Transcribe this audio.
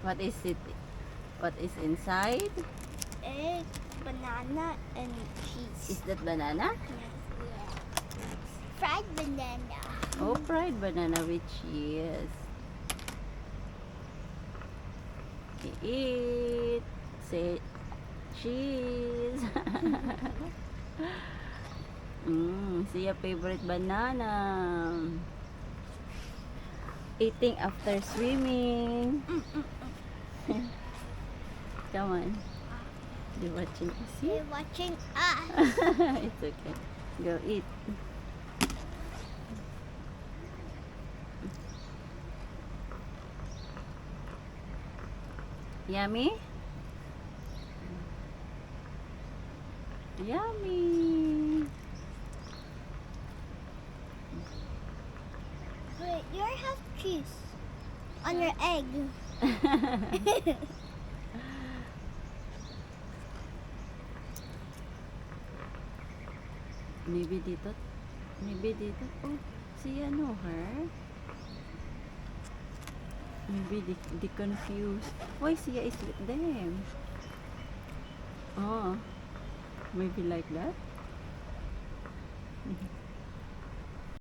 What is it? What is inside? Egg, banana, and cheese. Is that banana? Yeah. Fried banana. Oh, fried banana with cheese. Eat. Say cheese. Siya favorite banana. Eating after swimming. Come on. You watching us? You're watching us. It's okay. Go eat. Yummy? Yummy! Wait, you have cheese on your egg. Maybe dito. Maybe dito. Oh, see ano her? Maybe they confused. Why Sia is with them? Oh, maybe like that.